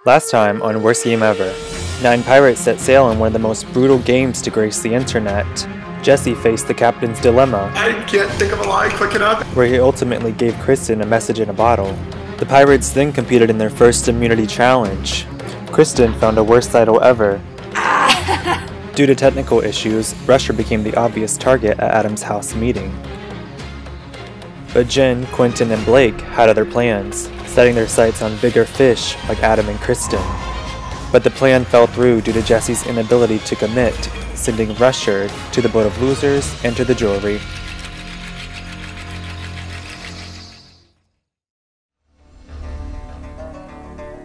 Last time on Worst Game Ever, 9 pirates set sail on one of the most brutal games to grace the internet. Jesse faced the captain's dilemma. I can't think of a lie quick enough. Where he ultimately gave Kristen a message in a bottle. The pirates then competed in their first immunity challenge. Kristen found a worst title ever. Due to technical issues, Rusher became the obvious target at Adam's house meeting. But Jen, Quentin, and Blake had other plans, setting their sights on bigger fish like Adam and Kristen. But the plan fell through due to Jesse's inability to commit, sending Rusher to the boat of losers and to the jewelry.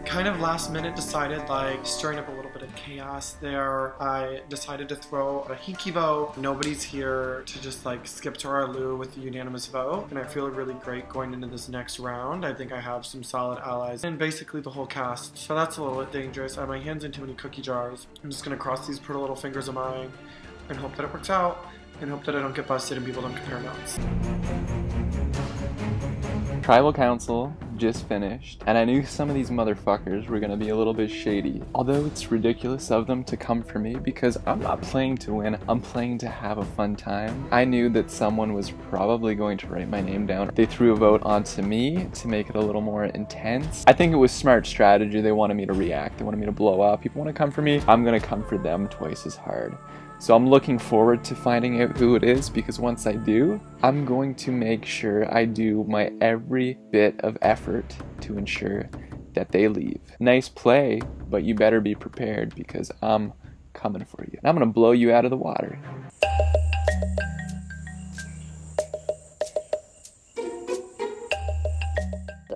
Kind of last minute decided, like, stirring up a little bit of chaos there. I decided to throw a hinky vote. Nobody's here to just like skip to our loo with the unanimous vote. And I feel really great going into this next round. I think I have some solid allies and basically the whole cast. So that's a little bit dangerous. I have my hands in too many cookie jars. I'm just gonna cross these pretty little fingers of mine and hope that it works out and hope that I don't get busted and people don't compare notes. Tribal Council just finished, and I knew some of these motherfuckers were gonna be a little bit shady. Although it's ridiculous of them to come for me because I'm not playing to win, I'm playing to have a fun time. I knew that someone was probably going to write my name down. They threw a vote onto me to make it a little more intense. I think it was smart strategy. They wanted me to react, they wanted me to blow up. People want to come for me, I'm gonna come for them twice as hard. So I'm looking forward to finding out who it is, because once I do, I'm going to make sure I do my every bit of effort to ensure that they leave. Nice play, but you better be prepared because I'm coming for you. I'm gonna blow you out of the water.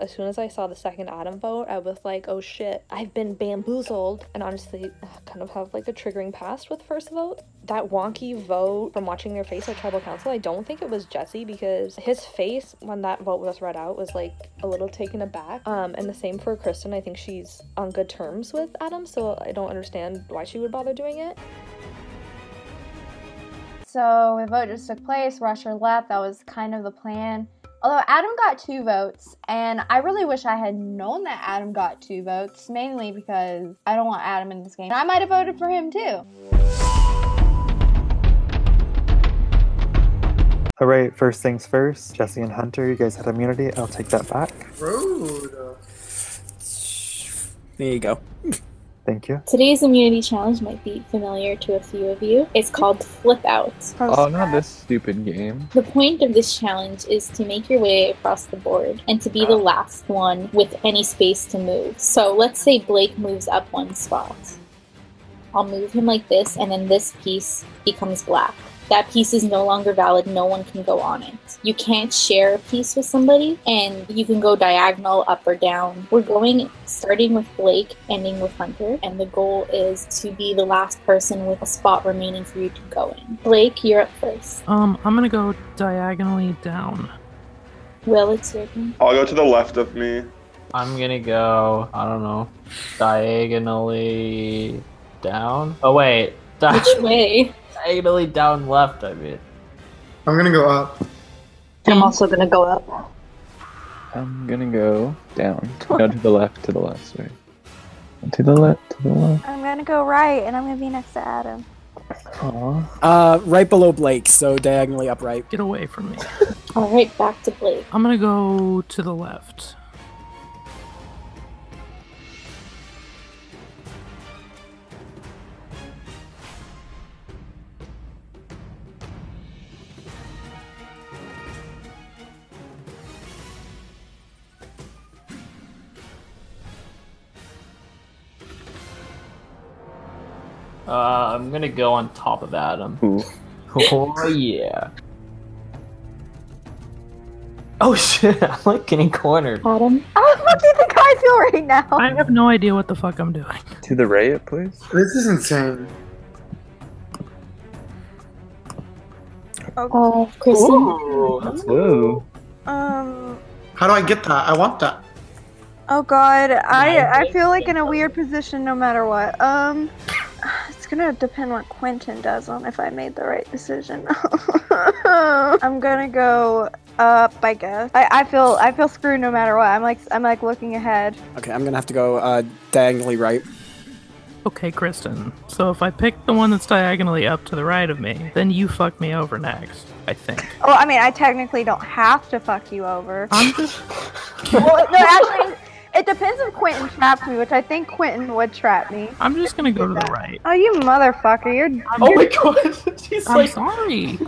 As soon as I saw the second Adam vote, I was like, oh shit, I've been bamboozled. And honestly, kind of have like a triggering past with first vote. That wonky vote, from watching their face at Tribal Council, I don't think it was Jesse, because his face when that vote was read out was like a little taken aback. And the same for Kristen. I think she's on good terms with Adam, so I don't understand why she would bother doing it. So the vote just took place, Rusher left, that was kind of the plan. Although Adam got 2 votes, and I really wish I had known that Adam got 2 votes, mainly because I don't want Adam in this game. I might have voted for him too. Alright, first things first, Jesse and Hunter, you guys had immunity, I'll take that back. Rude. There you go. Thank you. Today's immunity challenge might be familiar to a few of you. It's called Flip Out. Oh, not this stupid game. The point of this challenge is to make your way across the board and to be the last one with any space to move. So let's say Blake moves up 1 spot. I'll move him like this, and then this piece becomes black. That piece is no longer valid, no one can go on it. You can't share a piece with somebody, and you can go diagonal up or down. We're going starting with Blake, ending with Hunter, and the goal is to be the last person with a spot remaining for you to go in. Blake, you're up first. I'm gonna go diagonally down. Will, it's your turn. I'll go to the left of me. I'm gonna go, I don't know, diagonally down? Oh wait. Which way? Diagonally down left, I mean. I'm gonna go up. I'm also gonna go up. I'm gonna go down. No, to the left, sorry. To the left. I'm gonna go right, and I'm gonna be next to Adam. Aww. Right below Blake, so diagonally upright. Get away from me. Alright, back to Blake. I'm gonna go to the left. I'm gonna go on top of Adam. Ooh. Oh yeah. Oh shit, I'm like getting cornered. Adam? How much do you think I feel right now? I have no idea what the fuck I'm doing. To the right, please. This is insane. Kristen? Ooh, that's Ooh. How do I get that? I want that. Oh god, I feel like in a weird position no matter what. It's gonna depend what Quentin does on if I made the right decision. I'm gonna go Up, I guess. I feel screwed no matter what. I'm like looking ahead. Okay, I'm gonna have to go diagonally right. Okay, Kristen. So if I pick the one that's diagonally up to the right of me, then you fuck me over next, I think. Well, I mean, I technically don't have to fuck you over. I'm just... Well, no, actually, it depends if Quentin traps me, which I think Quentin would trap me. I'm just gonna go to the right. Oh, you motherfucker! You're. Oh my god! She's I'm like, sorry.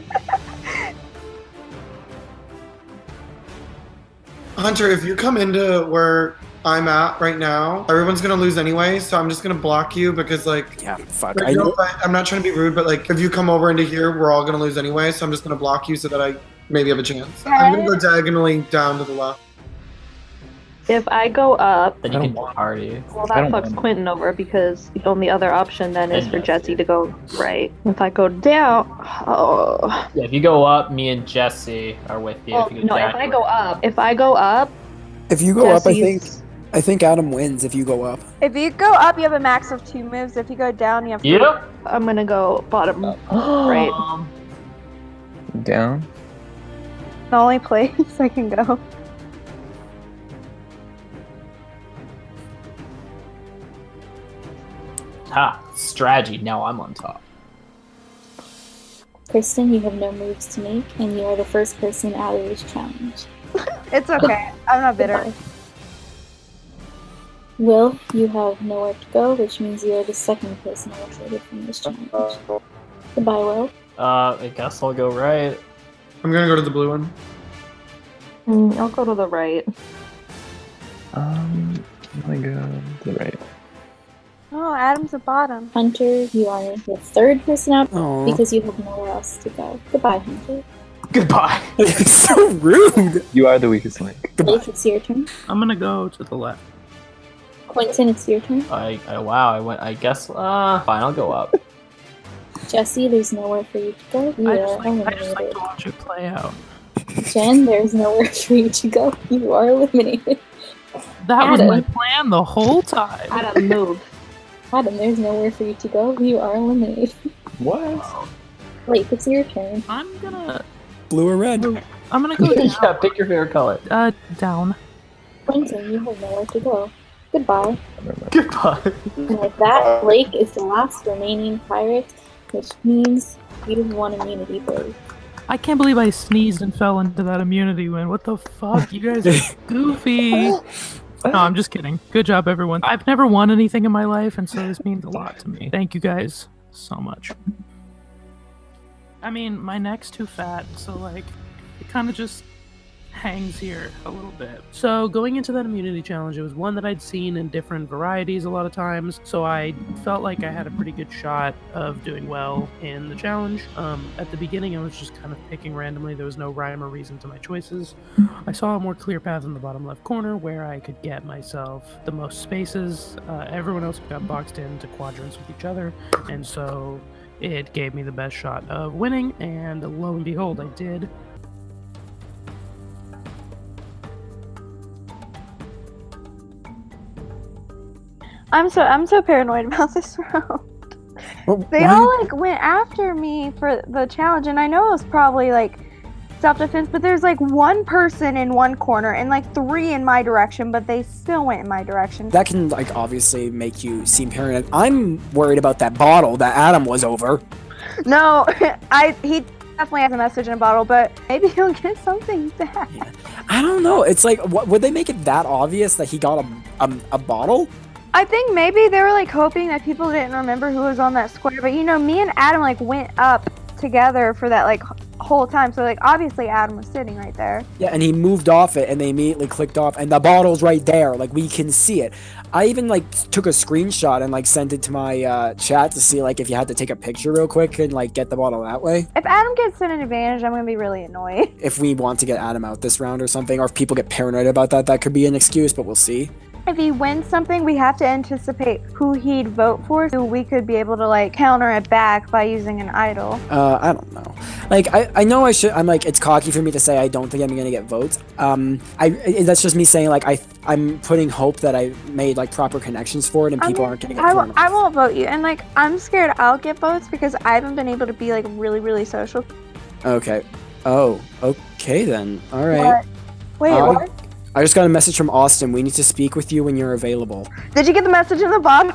Hunter, if you come into where I'm at right now, everyone's gonna lose anyway, so I'm just gonna block you because, like, Yeah, fuck. like, I'm not trying to be rude, but like, if you come over into here, we're all gonna lose anyway, so I'm just gonna block you so that I maybe have a chance. I'm gonna go diagonally down to the left. If I go up, then you can party. well, that fucks Quentin over because the only other option then is for Jesse to go right. If I go down, oh. Yeah, if you go up, me and Jesse are with you. Well, if you no, if I go up, if you go up, Jesse's- I think Adam wins if you go up. If you go up, you have a max of 2 moves. If you go down, you have. Yep. I'm gonna go bottom right. Down. The only place I can go. Ha! Strategy. Now I'm on top. Kristen, you have no moves to make, and you are the first person out of this challenge. It's okay. I'm not bitter. Will, you have nowhere to go, which means you are the second person eliminated from this challenge. Goodbye, Will. I guess I'll go right. I'm gonna go to the blue one. I'll go to the right. I'm gonna go to the right. Oh, Adam's a bottom. Hunter, you are the third person out Aw. because you have nowhere else to go. Goodbye, Hunter. Goodbye. So rude. You are the weakest link. Blake, it's your turn. I'm gonna go to the left. Quentin, it's your turn. Wow, I guess, fine, I'll go up. Jesse, there's nowhere for you to go. You I are just like eliminated. to watch it play out. Jen, there's nowhere for you to go. You are eliminated. That was Adam. my plan the whole time. Adam, move. Adam, there's nowhere for you to go. You are eliminated. What? Blake, it's your turn. I'm gonna... Blue or red? I'm gonna go down. Yeah, pick your favorite color. Down. Quentin, you have nowhere to go. Goodbye. Goodbye. And with that, Blake is the last remaining pirate, which means you've won immunity, Blake. I can't believe I sneezed and fell into that immunity win. What the fuck? You guys are goofy. No, I'm just kidding. Good job, everyone. I've never won anything in my life, and so this means a lot to me. Thank you guys so much. I mean, my neck's too fat, so, like, it kind of just hangs here a little bit. So going into that immunity challenge, it was one that I'd seen in different varieties a lot of times, so I felt like I had a pretty good shot of doing well in the challenge. At the beginning, I was just kind of picking randomly. There was no rhyme or reason to my choices. I saw a more clear path in the bottom left corner where I could get myself the most spaces. Everyone else got boxed into quadrants with each other, and so it gave me the best shot of winning, and lo and behold, I did. I'm so paranoid about this round. Well, They why- all like went after me for the challenge, and I know it was probably like self-defense, but there's like one person in one corner and like 3 in my direction, but they still went in my direction. That can like obviously make you seem paranoid. I'm worried about that bottle that Adam was over. No, he definitely has a message in a bottle, but maybe he'll get something back. I don't know. It's like, what, would they make it that obvious that he got a bottle? I think maybe they were like hoping that people didn't remember who was on that square, but you know, me and Adam like went up together for that like whole time, so like obviously Adam was sitting right there. Yeah, and he moved off it, and they immediately clicked off, and the bottle's right there. Like, we can see it. I even like took a screenshot and like sent it to my chat to see like if you had to take a picture real quick and like get the bottle that way. If Adam gets an advantage, I'm gonna be really annoyed. If we want to get Adam out this round or something, or if people get paranoid about that, that could be an excuse, but we'll see. If he wins something, we have to anticipate who he'd vote for, so we could be able to like counter it back by using an idol. I don't know. Like, I know I should. I'm like, it's cocky for me to say I don't think I'm gonna get votes. That's just me saying like I'm putting hope that I made like proper connections for it, and people aren't getting it. I won't vote you, and like I'm scared I'll get votes because I haven't been able to be like really social. Okay. Oh, okay then. All right. What? Wait, what? I just got a message from Austin. We need to speak with you when you're available. Did you get the message in the bottle?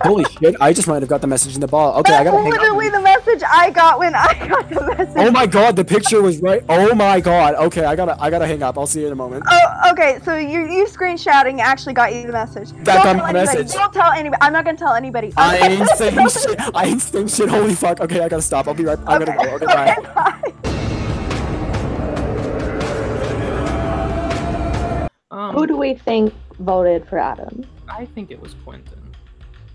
Holy shit! I just might have got the message in the ball. Okay, I gotta hang up. Literally the message I got when I got the message. Oh my god, the picture was right. Oh my god. Okay, I gotta hang up. I'll see you in a moment. Oh, okay. So you screenshotting actually got you the message. That got Don't me tell the anybody. message. Don't tell anybody. I'm not gonna tell anybody. I ain't saying shit. I ain't saying shit. Holy fuck. Okay, I gotta stop. I'll be right. I gotta go. Okay, bye. Okay, bye. Who do we think voted for Adam? I think it was Quentin.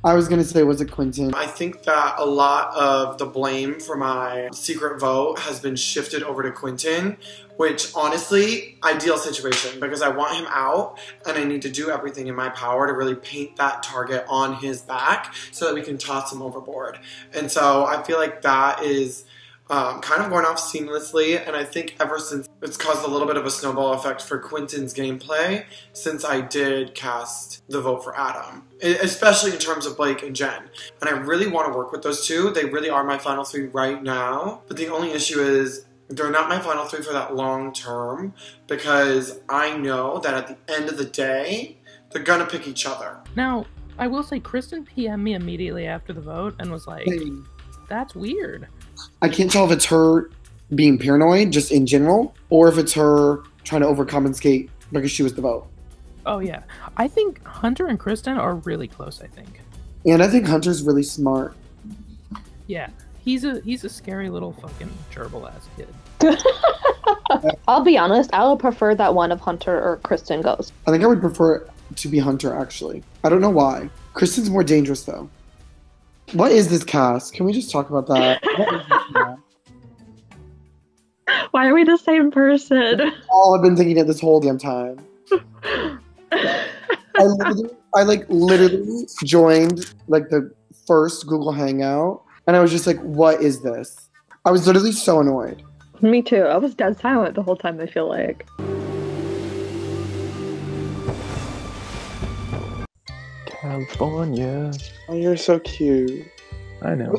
I was gonna say, was it Quentin? I think that a lot of the blame for my secret vote has been shifted over to Quentin, which honestly, ideal situation because I want him out and I need to do everything in my power to really paint that target on his back so that we can toss him overboard. And so I feel like that is kind of going off seamlessly, and I think ever since it's caused a little bit of a snowball effect for Quentin's gameplay since I did cast the vote for Adam, especially in terms of Blake and Jen. And I really want to work with those two. They really are my final three right now, but the only issue is they're not my final three for that long term because I know that at the end of the day, they're gonna pick each other. Now, I will say Kristen PM'd me immediately after the vote and was like, that's weird. I can't tell if it's her being paranoid just in general or if it's her trying to overcompensate because she was the vote. Oh yeah. I think Hunter and Kristen are really close, I think. And I think Hunter's really smart. Yeah. He's a scary little fucking gerbil ass kid. I'll be honest, I would prefer that one of Hunter or Kristen goes. I think I would prefer it to be Hunter actually. I don't know why. Kristen's more dangerous though. What is this cast? Can we just talk about that? What is this cast? Why are we the same person? That's all I've been thinking it this whole damn time. I literally joined like the first Google Hangout and I was just like, what is this? I was literally so annoyed. Me too. I was dead silent the whole time, I feel like. California. Oh, you're so cute. I know.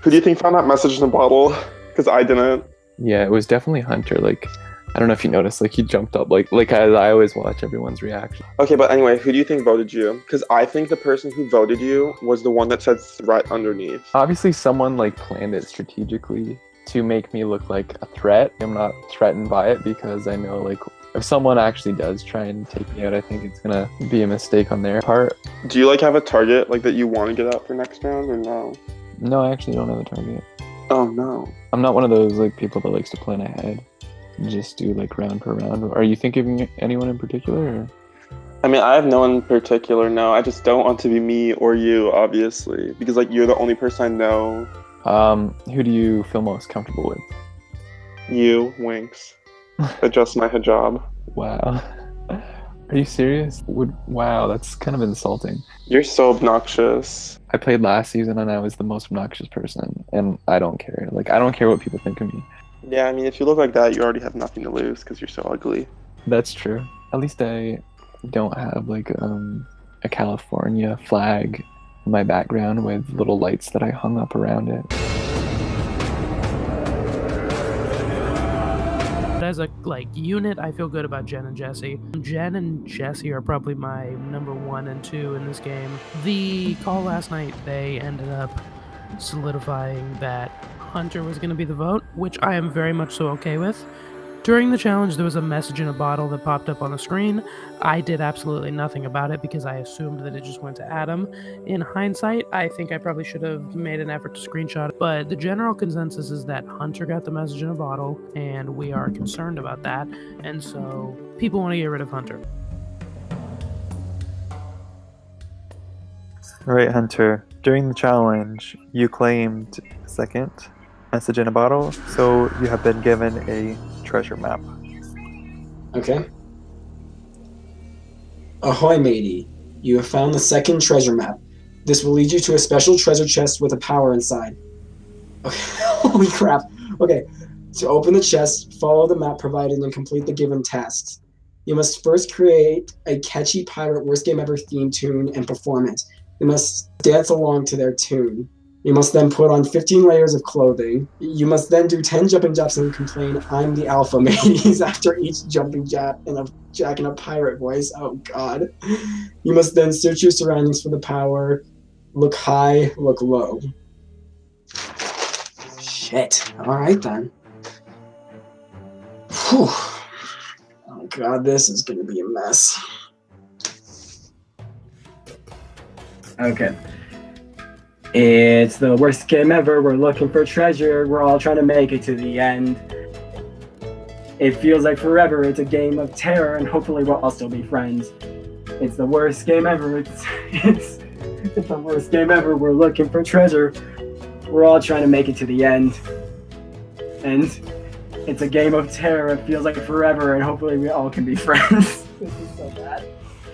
Who do you think found that message in the bottle? Because I didn't. Yeah, it was definitely Hunter. Like, I don't know if you noticed, like he jumped up, like as I always watch everyone's reaction. Okay, but anyway, who do you think voted you? Because I think the person who voted you was the one that said threat underneath. Obviously, someone like planned it strategically to make me look like a threat. I'm not threatened by it because I know like if someone actually does try and take me out, I think it's gonna be a mistake on their part. Do you like have a target like that you want to get out for next round or no? No, I actually don't have a target. Oh no. I'm not one of those like people that likes to plan ahead. Just do like round per round. Are you thinking of anyone in particular? Or? I mean, I have no one in particular. No, I just don't want to be me or you, obviously, because like you're the only person I know. Who do you feel most comfortable with? You, Winks. Adjust my hijab. Wow. Are you serious? Wow, that's kind of insulting. You're so obnoxious. I played last season and I was the most obnoxious person, and I don't care. Like, I don't care what people think of me. Yeah, I mean, if you look like that, you already have nothing to lose because you're so ugly. That's true. At least I don't have like a California flag in my background with little lights that I hung up around it. As a unit, I feel good about Jen and Jesse. Jen and Jesse are probably my number 1 and 2 in this game. The call last night, they ended up solidifying that Hunter was going to be the vote, which I am very much so okay with. During the challenge, there was a message in a bottle that popped up on the screen. I did absolutely nothing about it because I assumed that it just went to Adam. In hindsight, I think I probably should have made an effort to screenshot it, but the general consensus is that Hunter got the message in a bottle, and we are concerned about that, and so people want to get rid of Hunter. Alright, Hunter. During the challenge, you claimed second message in a bottle, so you have been given a treasure map. Okay. Ahoy, matey. You have found the second treasure map. This will lead you to a special treasure chest with a power inside. Okay. Holy crap. Okay. To open the chest, follow the map provided and complete the given tasks. You must first create a catchy pirate worst game ever theme tune and perform it. You must dance along to their tune. You must then put on 15 layers of clothing. You must then do 10 jumping jacks and complain, I'm the alpha mateys, after each jumping jack in a pirate voice. Oh god. You must then search your surroundings for the power. Look high, look low. Shit. Alright then. Whew. Oh god, this is gonna be a mess. Okay. It's the worst game ever. We're looking for treasure. We're all trying to make it to the end. It feels like forever. It's a game of terror, and hopefully we'll all still be friends. It's the worst game ever. It's the worst game ever. We're looking for treasure. We're all trying to make it to the end. And it's a game of terror. It feels like forever, and hopefully we all can be friends. This is so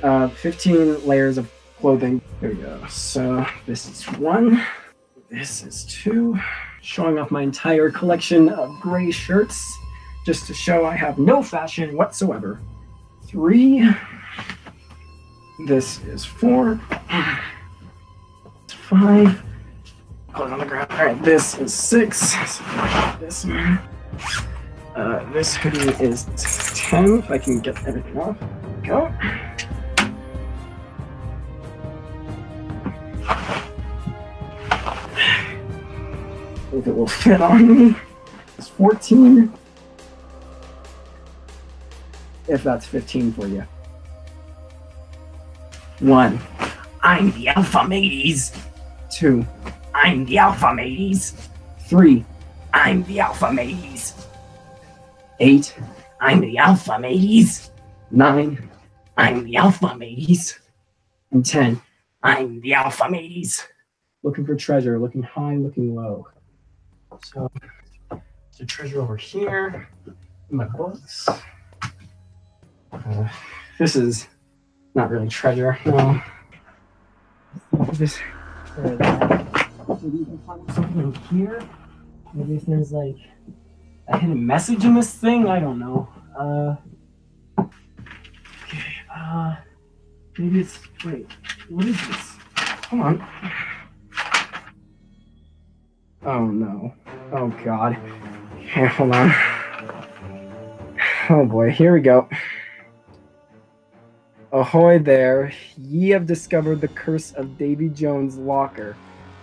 bad. 15 layers of clothing. There we go. So this is 1. This is 2. Showing off my entire collection of gray shirts, just to show I have no fashion whatsoever. 3. This is 4. 5. Put it on the ground. Alright, this is 6. This one. This hoodie is 10. If I can get everything off. There we go. If it will fit on me. It's 14. If that's 15 for you. 1. I'm the alpha mateys. 2. I'm the alpha mateys. 3. I'm the alpha mateys. 8. I'm the alpha mateys. 9. I'm the alpha mateys. And 10. I'm the alpha mateys. Looking for treasure, looking high, looking low. So, there's a treasure over here in my books. This is not really treasure, no. Just maybe you can find something in here. Maybe if there's like a hidden message in this thing, I don't know. Okay, maybe it's, wait, what is this? Hold on. Oh no. Oh god. Okay, hold on. Oh boy, here we go. Ahoy there, ye have discovered the curse of Davy Jones' locker.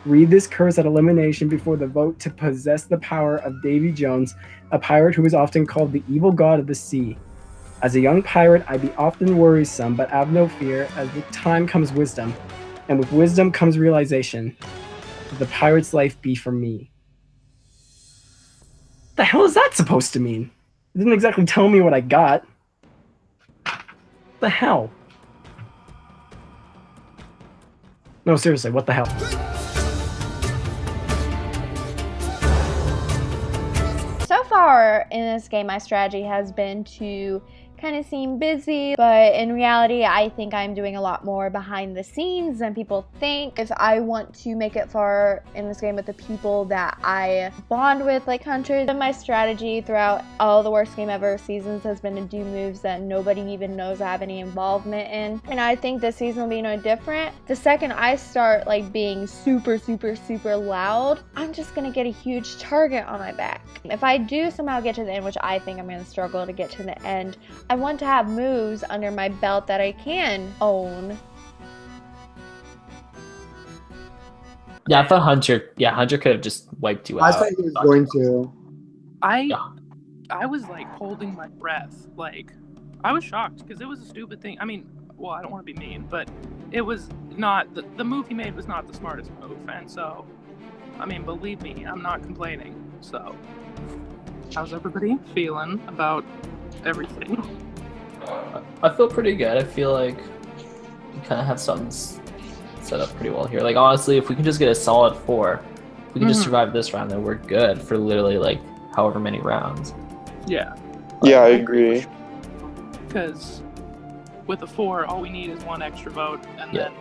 Read this curse at elimination before the vote to possess the power of Davy Jones, a pirate who is often called the evil god of the sea. As a young pirate, I be often worrisome, but have no fear, as with time comes wisdom, and with wisdom comes realization that the pirate's life be for me. What the hell is that supposed to mean? It didn't exactly tell me what I got. What the hell? No, seriously, what the hell? So far in this game, my strategy has been to kind of seem busy, but in reality, I think I'm doing a lot more behind the scenes than people think. If I want to make it far in this game with the people that I bond with, like Hunter, then my strategy throughout all the worst game ever seasons has been to do moves that nobody even knows I have any involvement in. And I think this season will be no different. The second I start like being super loud, I'm just gonna get a huge target on my back. If I do somehow get to the end, which I think I'm gonna struggle to get to the end, I want to have moves under my belt that I can own. Yeah, I thought Hunter could have just wiped you out. I thought he was going to. I was like holding my breath. Like, I was shocked because it was a stupid thing. I mean, well, I don't want to be mean, but it was not, the move he made was not the smartest move. And so, I mean, believe me, I'm not complaining. So, how's everybody feeling about everything? I feel pretty good. I feel like we kind of have something set up pretty well here. Like, honestly, if we can just get a solid 4, if we can just survive this round, then we're good for literally, like, however many rounds. Yeah. Yeah, I agree. Because with a 4, all we need is 1 extra vote, and then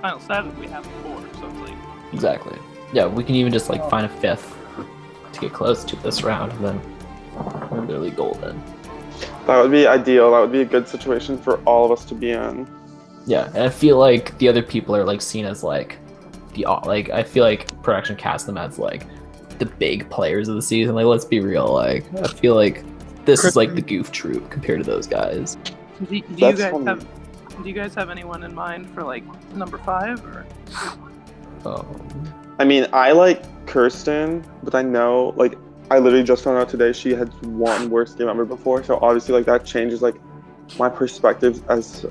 final 7, we have a 4, so it's like... Exactly. Yeah, we can even just, like, find a 5th to get close to this round, and then we're literally golden. That would be ideal. That would be a good situation for all of us to be in. Yeah, and I feel like the other people are like seen as like the I feel like production cast them as like the big players of the season. Like, let's be real. Like, I feel like this is like the goof troop compared to those guys. Do you guys have anyone in mind for like number 5 or? I mean, I like Kirsten, but I know, like, I literally just found out today she had one worst game ever before, so obviously, like, that changes, like, my perspective as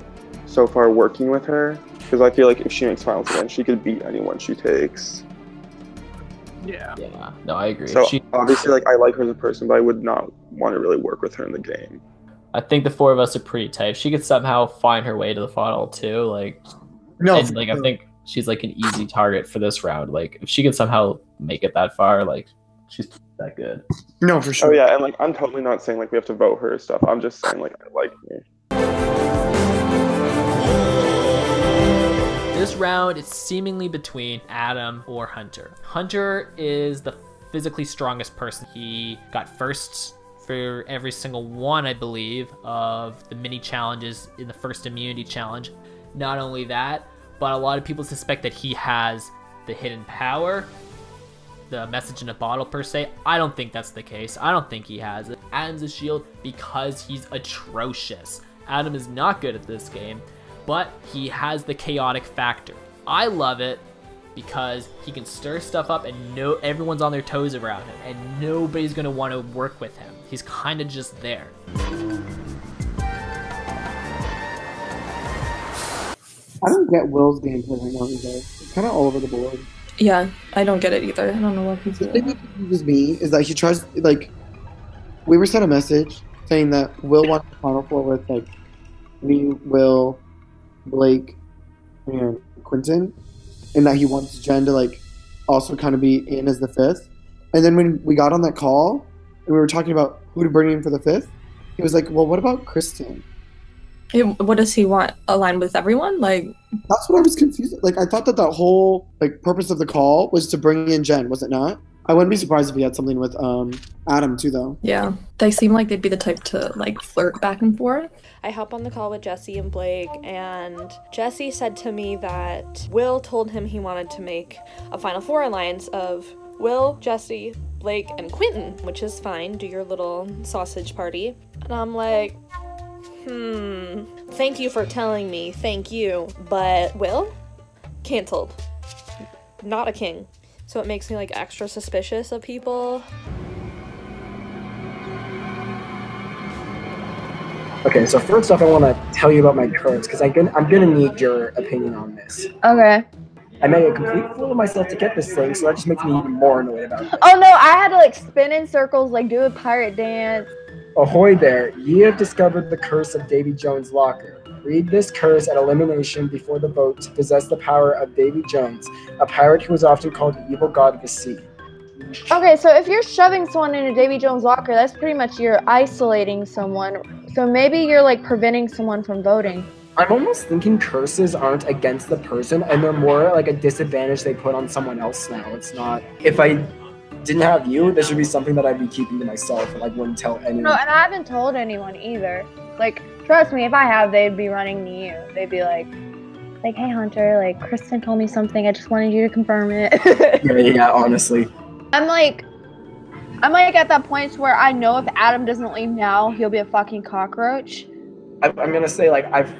so far working with her, because I feel like if she makes finals again, she could beat anyone she takes. Yeah. Yeah, no, I agree. So, obviously, like, I like her as a person, but I would not want to really work with her in the game. I think the 4 of us are pretty tight. If she could somehow find her way to the final too, like, and, like, I think she's like an easy target for this round. Like, if she can somehow make it that far, like, she's that good. No, for sure. Oh yeah, and like I'm totally not saying like we have to vote her or stuff. I'm just saying like I like her. This round is seemingly between Adam or Hunter. Hunter is the physically strongest person. He got first for every single one, I believe, of the mini challenges in the first immunity challenge. Not only that, but a lot of people suspect that he has the hidden power, the message in a bottle per se. I don't think that's the case. I don't think he has it. Adam's a shield because he's atrocious. Adam is not good at this game, but he has the chaotic factor. I love it because he can stir stuff up and everyone's on their toes around him and nobody's gonna want to work with him. He's kind of just there. I don't get Will's gameplay right now either. It's kind of all over the board. Yeah, I don't get it either. I don't know what he's doing. The thing that confuses me is that he tries, like, we were sent a message saying that Will wants the Final Four with, like, me, Will, Blake, and Quentin, and that he wants Jen to, like, also kind of be in as the 5th. And then when we got on that call, and we were talking about who to bring in for the 5th, he was like, well, what about Kristen? What does he want? Align with everyone? Like, that's what I was confused. Like, I thought that whole like purpose of the call was to bring in Jen, was it not? I wouldn't be surprised if he had something with Adam too, though. Yeah, they seem like they'd be the type to like flirt back and forth. I hop on the call with Jesse and Blake, and Jesse said to me that Will told him he wanted to make a Final Four alliance of Will, Jesse, Blake, and Quentin, which is fine. Do your little sausage party. And I'm like, thank you for telling me, thank you. But Will? Cancelled. Not a king. So it makes me like extra suspicious of people. Okay, so first off, I want to tell you about my curse, because I'm gonna need your opinion on this. Okay. I made a complete fool of myself to get this thing, so that just makes me even more annoyed about it. Oh no, I had to like spin in circles, like do a pirate dance. Ahoy there, ye have discovered the curse of Davy Jones' locker. Read this curse at elimination before the vote to possess the power of Davy Jones, a pirate who is often called the evil god of the sea. Okay, so if you're shoving someone into Davy Jones' locker, that's pretty much you're isolating someone. So maybe you're like preventing someone from voting. I'm almost thinking curses aren't against the person, and they're more like a disadvantage they put on someone else now. It's not, if I didn't have you, this would be something that I'd be keeping to myself and like wouldn't tell anyone. No, and I haven't told anyone either. Like, trust me, if I have, they'd be running to you. They'd be like, hey Hunter, like Kristen told me something, I just wanted you to confirm it. yeah, honestly. I'm like at that point where I know if Adam doesn't leave now, he'll be a fucking cockroach. I'm gonna say, like, I've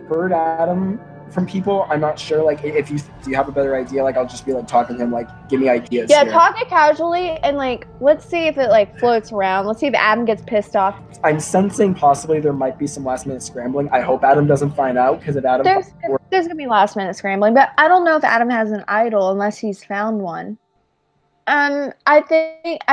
heard Adam from people. I'm not sure, like, if you do you have a better idea, like, I'll just be like talking to him, like, give me ideas. Yeah, here. talk it casually and like let's see if it like floats around. Let's see if Adam gets pissed off. I'm sensing possibly there might be some last minute scrambling. I hope Adam doesn't find out, because if Adam there's gonna be last minute scrambling, but I don't know if Adam has an idol unless he's found one. I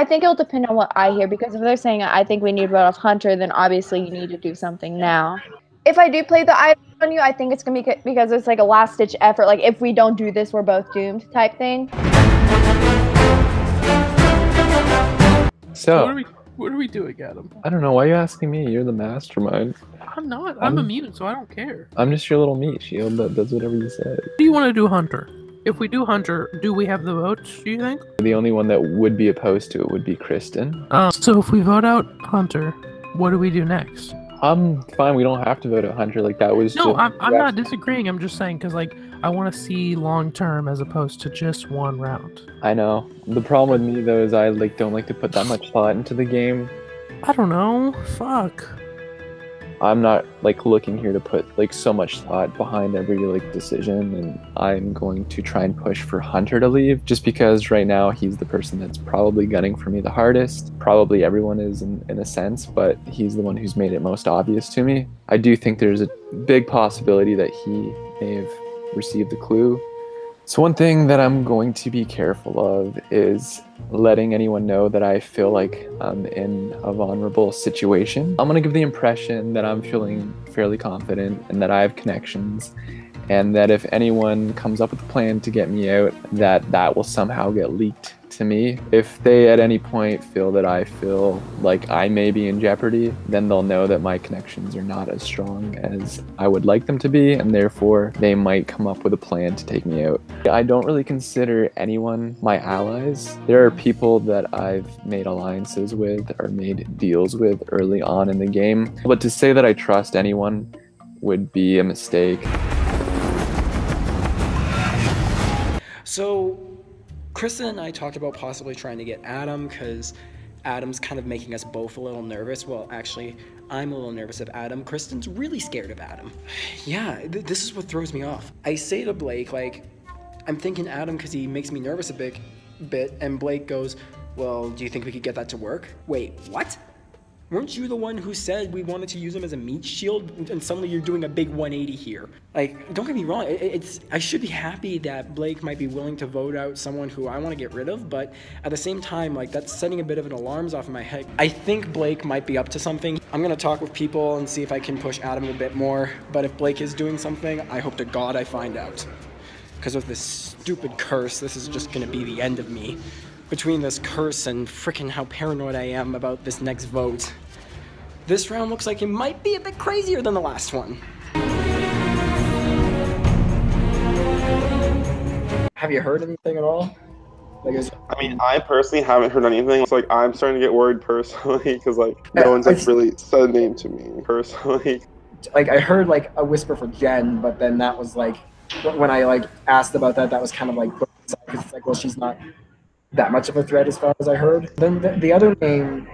think it'll depend on what I hear, because if they're saying I think we need to vote off Hunter, then obviously you need to do something now. If I do play the idol on you, I think it's gonna be because it's like a last ditch effort. Like if we don't do this, we're both doomed type thing. So What are we doing, Adam? I don't know. Why are you asking me? You're the mastermind. I'm not. I'm immune, so I don't care. I'm just your little meat shield that does whatever you say. Do you want to do Hunter? If we do Hunter, do we have the votes, do you think? The only one that would be opposed to it would be Kristen. So if we vote out Hunter, what do we do next? I'm fine. We don't have to vote at Hunter. Like that was. No, just, I'm not disagreeing. I'm just saying because like I want to see long term as opposed to just one round. I know. The problem with me though is I like don't like to put that much thought into the game. I don't know. Fuck. I'm not like looking here to put like so much thought behind every like decision, and I'm going to try and push for Hunter to leave just because right now he's the person that's probably gunning for me the hardest. Probably everyone is in a sense, but he's the one who's made it most obvious to me. I do think there's a big possibility that he may have received the clue. So one thing that I'm going to be careful of is letting anyone know that I feel like I'm in a vulnerable situation. I'm going to give the impression that I'm feeling fairly confident and that I have connections, and that if anyone comes up with a plan to get me out, that will somehow get leaked to me. If they at any point feel that I feel like I may be in jeopardy, then they'll know that my connections are not as strong as I would like them to be, and therefore they might come up with a plan to take me out. I don't really consider anyone my allies. There are people that I've made alliances with or made deals with early on in the game, but to say that I trust anyone would be a mistake. So Kristen and I talked about possibly trying to get Adam because Adam's kind of making us both a little nervous. Well, actually, I'm a little nervous of Adam. Kristen's really scared of Adam. Yeah, this is what throws me off. I say to Blake, like, I'm thinking Adam because he makes me nervous a bit, and Blake goes, well, do you think we could get that to work? Wait, what? Weren't you the one who said we wanted to use him as a meat shield, and suddenly you're doing a big 180 here? Like, don't get me wrong, I should be happy that Blake might be willing to vote out someone who I want to get rid of, but at the same time, like, that's setting a bit of an alarms off in my head. I think Blake might be up to something. I'm gonna talk with people and see if I can push Adam a bit more, but if Blake is doing something, I hope to God I find out. Because of this stupid curse, this is just gonna be the end of me. Between this curse and frickin' how paranoid I am about this next vote, this round looks like it might be a bit crazier than the last one. Have you heard anything at all? Like, I mean, I personally haven't heard anything. It's like I'm starting to get worried personally because like no one's like really said a name to me personally. Like I heard like a whisper from Jen, but then that was like when I like asked about that, that was kind of like put aside because it's like, well, she's not that much of a threat as far as I heard. Then the other name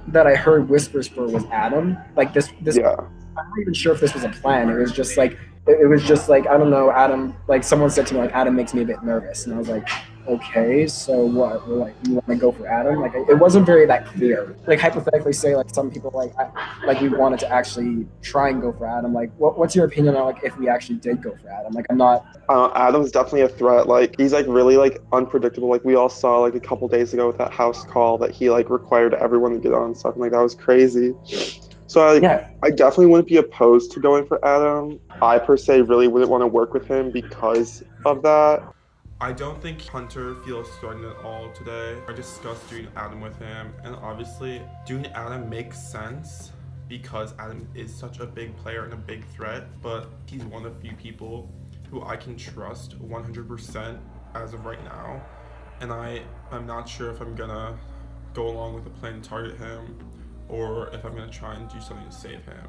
that I heard whispers for was Adam. Like this yeah. I'm not even sure if this was a plan. It was just like I don't know, Adam, like someone said to me like Adam makes me a bit nervous, and I was like, okay, so what? We're like, you want to go for Adam? Like it wasn't very that clear. Like hypothetically say like some people like we wanted to actually try and go for Adam. Like what's your opinion on like if we actually did go for Adam? Like I'm not Adam's definitely a threat. Like he's like really like unpredictable. Like we all saw like a couple days ago with that house call that he like required everyone to get on and stuff, and like that was crazy. So I definitely wouldn't be opposed to going for Adam. I per se really wouldn't want to work with him because of that. I don't think Hunter feels threatened at all today. I discussed doing Adam with him, and obviously doing Adam makes sense because Adam is such a big player and a big threat, but he's one of the few people who I can trust 100% as of right now. And I'm not sure if I'm gonna go along with the plan to target him or if I'm gonna try and do something to save him.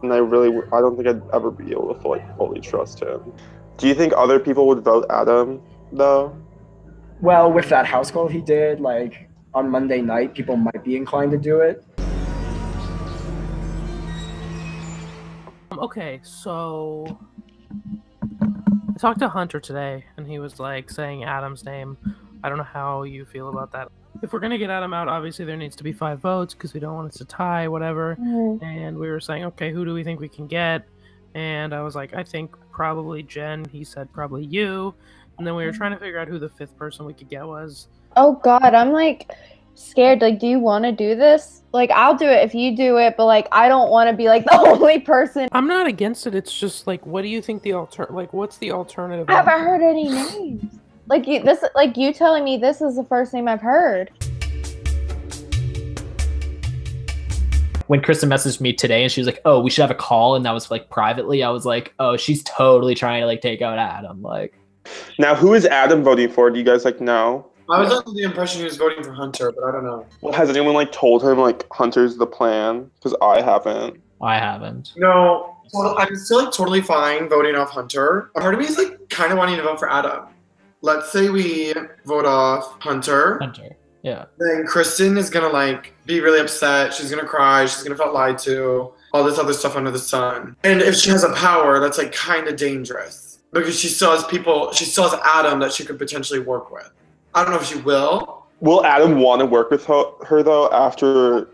And I don't think I'd ever be able to fully trust him. Do you think other people would vote Adam, though? Well, with that house call he did, like, on Monday night, people might be inclined to do it. Okay, so I talked to Hunter today, and he was, like, saying Adam's name. I don't know how you feel about that. If we're going to get Adam out, obviously there needs to be 5 votes, because we don't want it to tie, whatever. Mm-hmm. And we were saying, okay, who do we think we can get? And I was like, I think probably Jen. He said probably you. And then we were trying to figure out who the 5th person we could get was. Oh God, I'm like scared. Like, do you want to do this? Like, I'll do it if you do it, but like, I don't want to be like the only person. I'm not against it. It's just like, what do you think what's the alternative? I haven't heard any names. Like you telling me this is the first name I've heard. When Kristen messaged me today and she was like, oh, we should have a call, and that was like privately, I was like, oh, she's totally trying to like take out Adam. Like, now who is Adam voting for? Do you guys like know? I was under the impression he was voting for Hunter, but I don't know. Well, has anyone like told him like Hunter's the plan? Because I haven't. I haven't. No, well, I'm still like totally fine voting off Hunter. A part of me is like kind of wanting to vote for Adam. Let's say we vote off Hunter. Yeah. Then Kristen is gonna like be really upset. She's gonna cry. She's gonna feel lied to. All this other stuff under the sun. And if she has a power, that's like kind of dangerous because she still has people. She still has Adam that she could potentially work with. I don't know if she will. Will Adam want to work with her though after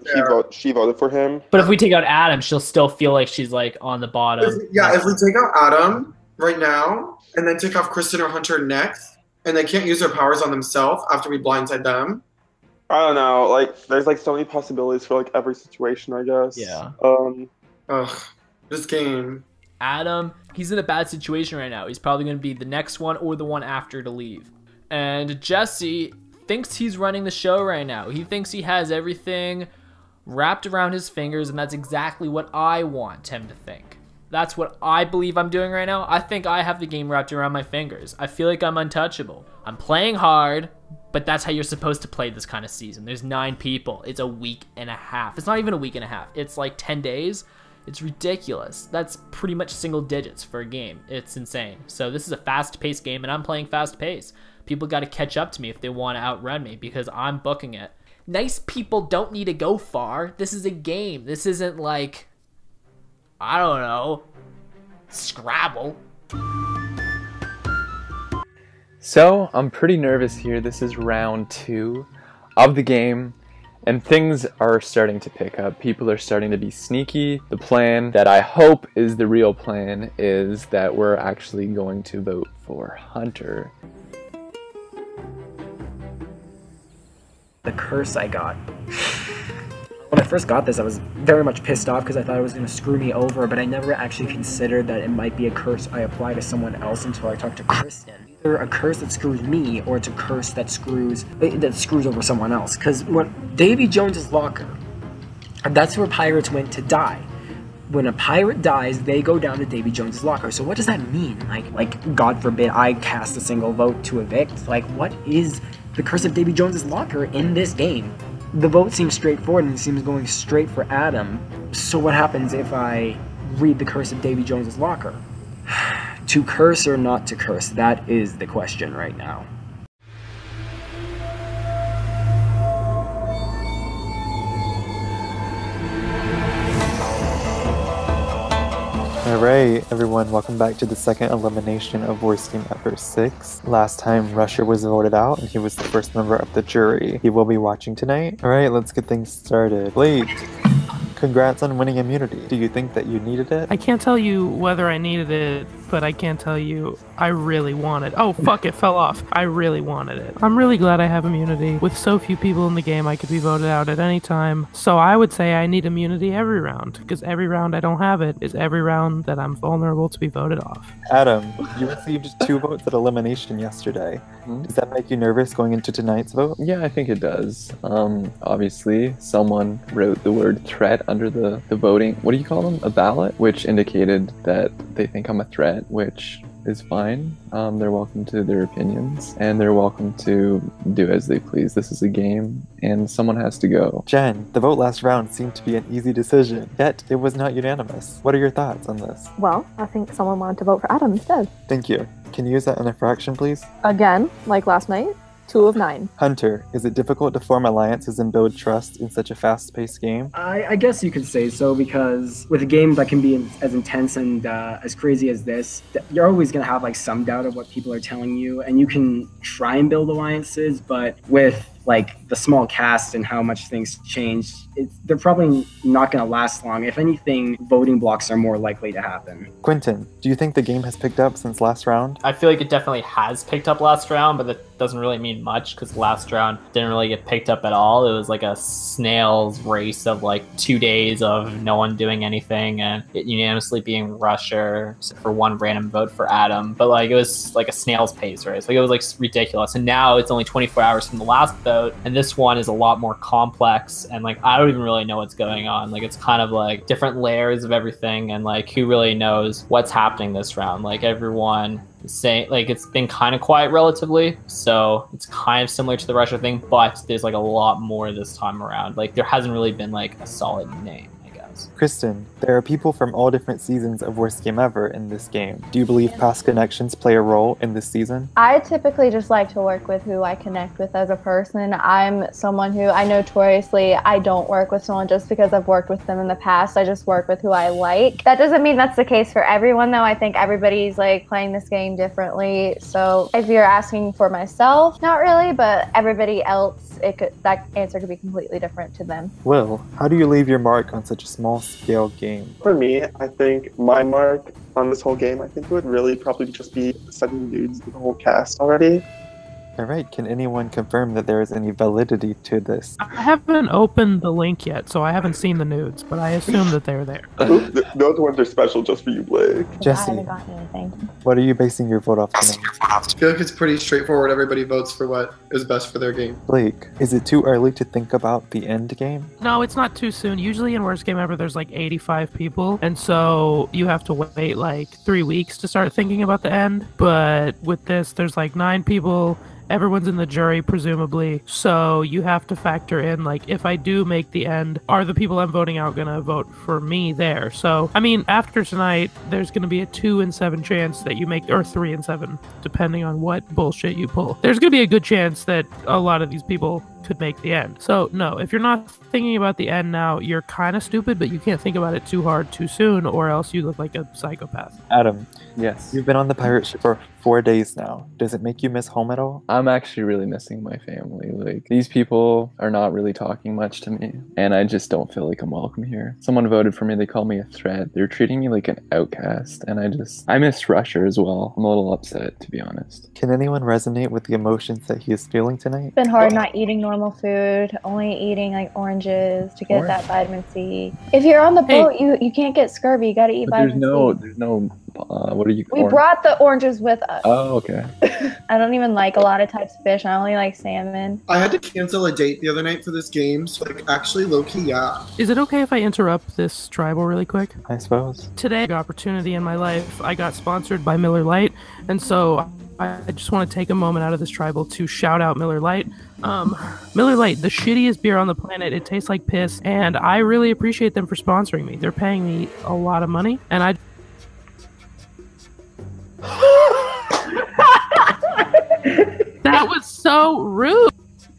she voted for him? But if we take out Adam, she'll still feel like she's like on the bottom. If we take out Adam right now and then take off Kristen or Hunter next, and they can't use their powers on themselves after we blindside them. I don't know. Like, there's like so many possibilities for like every situation, I guess. Yeah. Ugh, this game. Adam, he's in a bad situation right now. He's probably going to be the next one or the one after to leave. And Jesse thinks he's running the show right now. He thinks he has everything wrapped around his fingers, and that's exactly what I want him to think. That's what I believe I'm doing right now. I think I have the game wrapped around my fingers. I feel like I'm untouchable. I'm playing hard, but that's how you're supposed to play this kind of season. There's 9 people. It's a week and a half. It's not even a week and a half. It's like 10 days. It's ridiculous. That's pretty much single digits for a game. It's insane. So this is a fast-paced game, and I'm playing fast-paced. People got to catch up to me if they want to outrun me because I'm booking it. Nice people don't need to go far. This is a game. This isn't like, I don't know, Scrabble. So, I'm pretty nervous here. This is round 2 of the game, and things are starting to pick up. People are starting to be sneaky. The plan that I hope is the real plan is that we're actually going to vote for Hunter. The curse I got. When I first got this, I was very much pissed off because I thought it was going to screw me over, but I never actually considered that it might be a curse I apply to someone else until I talked to Kristen. Either a curse that screws me, or it's a curse that screws over someone else. Because what Davy Jones's locker, that's where pirates went to die. When a pirate dies, they go down to Davy Jones's locker. So what does that mean? Like, God forbid I cast a single vote to evict? Like, what is the curse of Davy Jones's locker in this game? The vote seems straightforward and it seems going straight for Adam. So what happens if I read the curse of Davy Jones's locker? To curse or not to curse? That is the question right now. Alright, everyone, welcome back to the second elimination of Worst Game Ever 6. Last time, Rusher was voted out, and he was the first member of the jury. He will be watching tonight. Alright, let's get things started. Blake, congrats on winning immunity. Do you think that you needed it? I can't tell you whether I needed it, but I can tell you I really wanted it. Oh, fuck, it fell off. I really wanted it. I'm really glad I have immunity. With so few people in the game, I could be voted out at any time. So I would say I need immunity every round, because every round I don't have it is every round that I'm vulnerable to be voted off. Adam, you received 2 votes at elimination yesterday. Does that make you nervous going into tonight's vote? Yeah, I think it does. Obviously, someone wrote the word threat under the voting, what do you call them? A ballot? Which indicated that they think I'm a threat, which is fine. They're welcome to their opinions, and they're welcome to do as they please. This is a game, and someone has to go. Jen, the vote last round seemed to be an easy decision, yet it was not unanimous. What are your thoughts on this? Well, I think someone wanted to vote for Adam instead. Thank you. Can you use that in a fraction, please? Again, like last night, 2 of 9. Hunter, is it difficult to form alliances and build trust in such a fast-paced game? I guess you could say so, because with a game that can be as intense and as crazy as this, you're always going to have like some doubt of what people are telling you, and you can try and build alliances, but with like the small cast and how much things change, they're probably not going to last long. If anything, voting blocks are more likely to happen. Quentin, do you think the game has picked up since last round? I feel like it definitely has picked up last round, but that doesn't really mean much because last round didn't really get picked up at all. It was like a snail's race of like 2 days of no one doing anything and it unanimously being Rusher for 1 random vote for Adam. But like it was like a snail's pace race. Like it was like ridiculous. And now it's only 24 hours from the last vote, and this one is a lot more complex, and like I don't even really know what's going on. Like it's kind of like different layers of everything, and like who really knows what's happening this round. Like everyone is saying, like it's been kind of quiet relatively, so it's kind of similar to the Russia thing, but there's like a lot more this time around. Like there hasn't really been like a solid name. Kristen, there are people from all different seasons of Worst Game Ever in this game. Do you believe past connections play a role in this season? I typically just like to work with who I connect with as a person. I'm someone who I notoriously I don't work with someone just because I've worked with them in the past. I just work with who I like. That doesn't mean that's the case for everyone though. I think everybody's like playing this game differently. So if you're asking for myself, not really, but everybody else, that answer could be completely different to them. Will, how do you leave your mark on such a small-scale game? For me, I think my mark on this whole game, I think it would really probably just be sending nudes to the whole cast already. Alright, can anyone confirm that there is any validity to this? I haven't opened the link yet, so I haven't seen the nudes, but I assume that they're there. Those ones are special just for you, Blake. Jesse, I haven't gotten anything. what are you basing your vote off tonight? I feel like it's pretty straightforward. Everybody votes for what is best for their game. Blake, is it too early to think about the end game? No, it's not too soon. Usually in Worst Game Ever, there's like 85 people, and so you have to wait like 3 weeks to start thinking about the end. But with this, there's like 9 people. Everyone's in the jury, presumably. So you have to factor in, like, if I do make the end, are the people I'm voting out going to vote for me there? So, I mean, after tonight, there's going to be a 2 in 7 chance that you make, or 3 in 7, depending on what bullshit you pull. There's going to be a good chance that a lot of these people could make the end. So, no, if you're not thinking about the end now, you're kind of stupid, but you can't think about it too hard too soon, or else you look like a psychopath. Adam, Yes. you've been on the pirate ship for 4 days now. Does it make you miss home at all? I'm actually really missing my family. Like, these people are not really talking much to me, and I just don't feel like I'm welcome here. Someone voted for me, they called me a threat. They're treating me like an outcast, and I miss Rusher as well. I'm a little upset, to be honest. Can anyone resonate with the emotions that he is feeling tonight? It's been hard not eating normal food, only eating like oranges to get that vitamin C. If you're on the boat, you can't get scurvy. You gotta eat But vitamin C. there's no, what are you? We brought the oranges with us. Oh, okay. I don't even like a lot of types of fish. I only like salmon. I had to cancel a date the other night for this game, so like actually low-key, yeah. Is it okay if I interrupt this tribal really quick? I suppose. Today, opportunity in my life, I got sponsored by Miller Lite, and so I just want to take a moment out of this tribal to shout out Miller Lite. Miller Lite, the shittiest beer on the planet. It tastes like piss, and I really appreciate them for sponsoring me. They're paying me a lot of money, and I... That was so rude!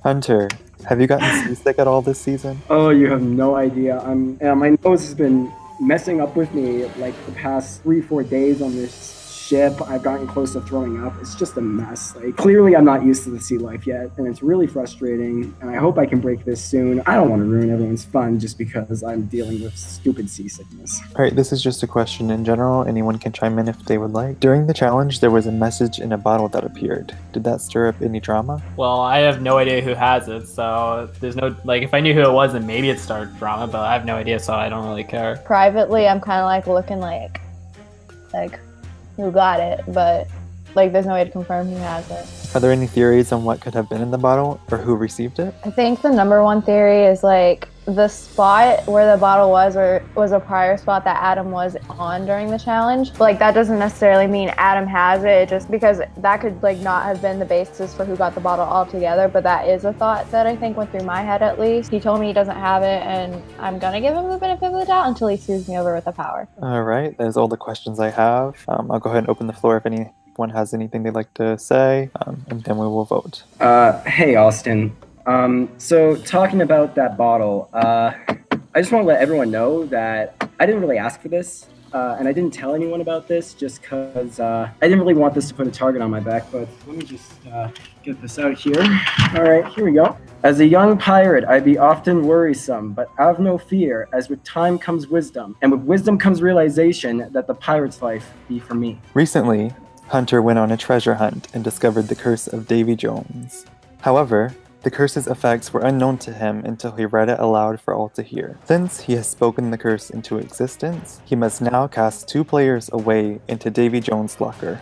Hunter, have you gotten seasick at all this season? Oh, you have no idea. My nose has been messing up with me like the past 3-4 days on this ship. I've gotten close to throwing up. It's just a mess. Like, clearly I'm not used to the sea life yet, and it's really frustrating, and I hope I can break this soon. I don't want to ruin everyone's fun just because I'm dealing with stupid seasickness. Alright, this is just a question in general. Anyone can chime in if they would like. During the challenge, there was a message in a bottle that appeared. Did that stir up any drama? Well, I have no idea who has it, so there's no, like, if I knew who it was, then maybe it'd start drama, but I have no idea, so I don't really care. Privately, I'm kind of like looking like who got it, but like there's no way to confirm who has it. Are there any theories on what could have been in the bottle or who received it? I think the number one theory is like the spot where the bottle was a prior spot that Adam was on during the challenge. But like that doesn't necessarily mean Adam has it, just because that could like not have been the basis for who got the bottle altogether. But that is a thought that I think went through my head at least. He told me he doesn't have it, and I'm gonna give him the benefit of the doubt until he sues me over with the power. Alright, that's all the questions I have. I'll go ahead and open the floor if anyone has anything they'd like to say, and then we will vote. Hey, Austin. So talking about that bottle, I just want to let everyone know that I didn't really ask for this, and I didn't tell anyone about this just because I didn't really want this to put a target on my back, but let me just get this out here. All right, here we go. As a young pirate, I be often worrisome, but have no fear, as with time comes wisdom, and with wisdom comes realization that the pirate's life be for me. Recently, Hunter went on a treasure hunt and discovered the curse of Davy Jones. However, the curse's effects were unknown to him until he read it aloud for all to hear. Since he has spoken the curse into existence, he must now cast 2 players away into Davy Jones' locker.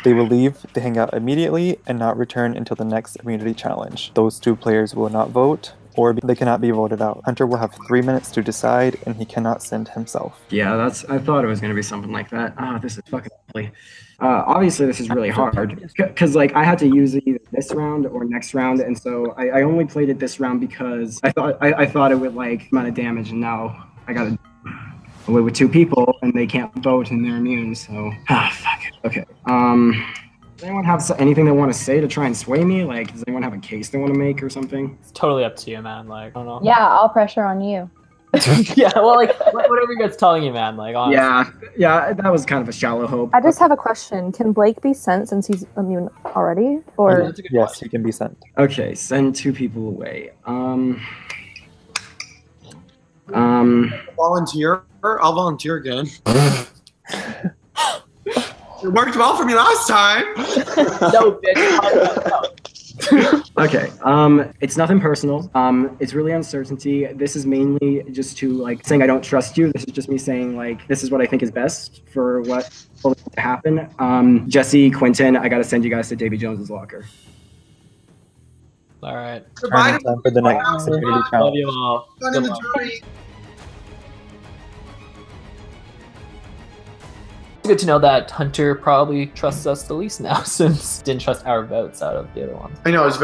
They will leave the hangout immediately and not return until the next immunity challenge. Those 2 players will not vote, or they cannot be voted out. Hunter will have 3 minutes to decide, and he cannot send himself. Yeah, I thought it was gonna be something like that. Oh, this is fucking ugly. Obviously, this is really hard because like I had to use it either this round or next round, and so I only played it this round because I thought it would like amount of damage, and now I gotta away with 2 people and they can't vote and they're immune. So fuck it. Okay. Does anyone have anything they want to say to try and sway me? Like, does anyone have a case they want to make or something? It's totally up to you, man. Like, I don't know. Yeah, all pressure on you. Yeah, well, like, whatever he gets telling you, man. Like, honestly. Yeah, that was kind of a shallow hope. I just have a question. Can Blake be sent since he's immune already? Or yes, he can be sent. Okay, send 2 people away. Volunteer? I'll volunteer again. It worked well for me last time. No, bitch. Okay, it's nothing personal. It's really uncertainty. This is mainly just to like saying I don't trust you. This is just me saying like this is what I think is best for what will happen. Jesse, Quentin, I gotta send you guys to Davy Jones's locker. All right. Time for the next immunity Love challenge. you all. Good luck. It's good to know that Hunter probably trusts us the least now, since didn't trust our votes out of the other ones. I know, it's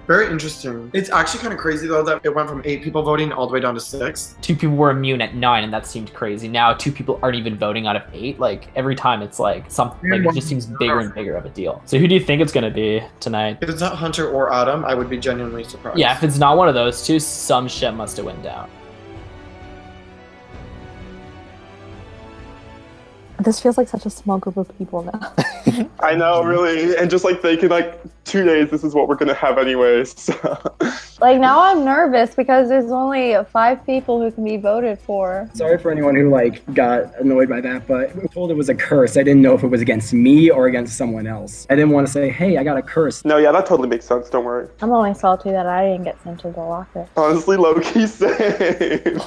very interesting. It's actually kind of crazy though that it went from 8 people voting all the way down to 6. 2 people were immune at 9, and that seemed crazy. Now 2 people aren't even voting out of 8. Like every time, it's like something. Like it just seems bigger and bigger of a deal. So who do you think it's gonna be tonight? If it's not Hunter or Adam, I would be genuinely surprised. Yeah, if it's not one of those 2, some shit must have went down. This feels like such a small group of people now. I know, really. And just like thinking like 2 days, this is what we're gonna have anyways. So. Like now I'm nervous because there's only 5 people who can be voted for. Sorry for anyone who like got annoyed by that, but I was told it was a curse. I didn't know if it was against me or against someone else. I didn't want to say, hey, I got a curse. No, yeah, that totally makes sense. Don't worry. I'm only salty that I didn't get sent to the locker. Honestly, low-key same.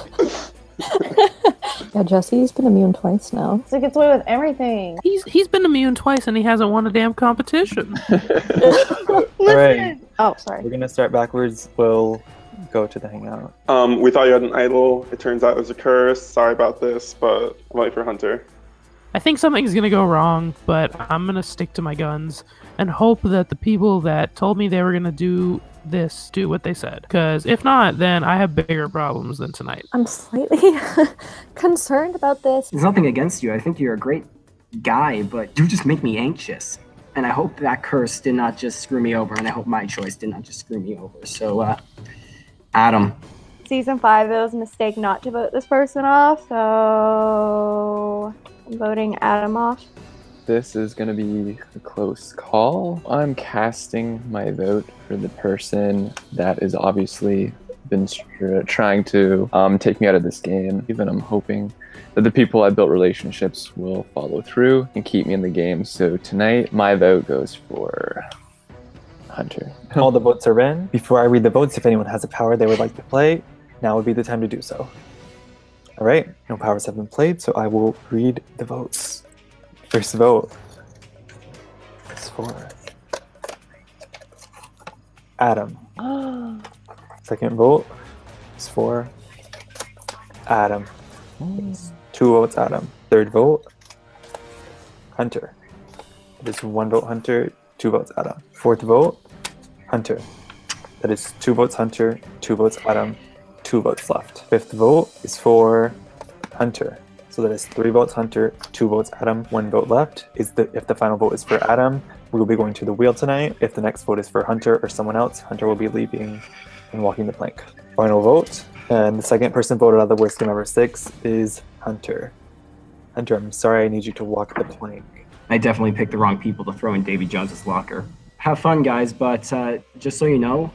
Yeah, Jesse's been immune twice now. So he gets away with everything. He's been immune twice and he hasn't won a damn competition. Alright. Oh, sorry. We're gonna start backwards. We'll go to the hangout. We thought you had an idol. It turns out it was a curse. Sorry about this, but I'm waiting for Hunter. I think something's gonna go wrong, but I'm gonna stick to my guns and hope that the people that told me they were gonna do this do what they said. Because if not, then I have bigger problems than tonight. I'm slightly concerned about this. There's nothing against you. I think you're a great guy, but you just make me anxious. And I hope that curse did not just screw me over, and I hope my choice did not just screw me over. So, Adam. Season 5, it was a mistake not to vote this person off, so I'm voting Adam off. This is going to be a close call. I'm casting my vote for the person that is obviously been trying to take me out of this game. Even I'm hoping that the people I built relationships will follow through and keep me in the game. So tonight, my vote goes for Hunter. All the votes are in. Before I read the votes, if anyone has a power they would like to play, now would be the time to do so. All right, no powers have been played, so I will read the votes. First vote is for Adam. Second vote is for Adam. It's 2 votes Adam. Third vote, Hunter. It is 1 vote Hunter, 2 votes Adam. Fourth vote, Hunter. That is 2 votes Hunter, 2 votes Adam, 2 votes left. Fifth vote is for Hunter. So that is 3 votes Hunter, 2 votes Adam, 1 vote left. If the final vote is for Adam, we will be going to the wheel tonight. If the next vote is for Hunter or someone else, Hunter will be leaving and walking the plank. Final vote, and the second person voted out of the worst game ever 6 is Hunter. Hunter, I'm sorry, I need you to walk the plank. I definitely picked the wrong people to throw in Davy Jones's locker. Have fun, guys, but just so you know,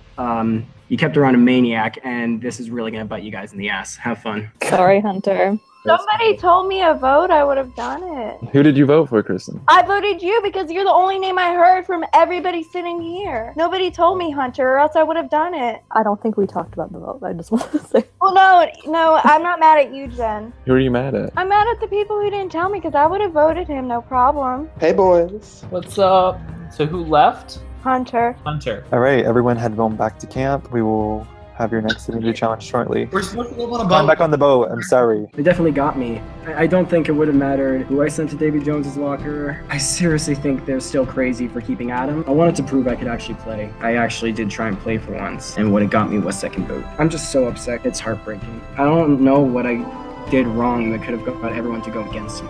you kept around a maniac, and this is really going to bite you guys in the ass. Have fun. Sorry, Hunter. Somebody told me a vote, I would have done it. Who did you vote for, Kristen? I voted you because you're the only name I heard from everybody sitting here. Nobody told me Hunter, or else I would have done it. I don't think we talked about the vote. I just want to say. Well, no, I'm not mad at you, Jen. Who are you mad at? I'm mad at the people who didn't tell me because I would have voted him, no problem. Hey, boys. What's up? So who left? Hunter. Hunter. All right, everyone head home back to camp. We will have your next immunity challenge shortly. We're supposed to go on a I'm boat. back on the boat. I'm sorry. They definitely got me. I don't think it would have mattered who I sent to Davy Jones's locker. I seriously think they're still crazy for keeping Adam. I wanted to prove I could actually play. I actually did try and play for once, and what it got me was second vote. I'm just so upset. It's heartbreaking. I don't know what I did wrong that could have got everyone to go against me.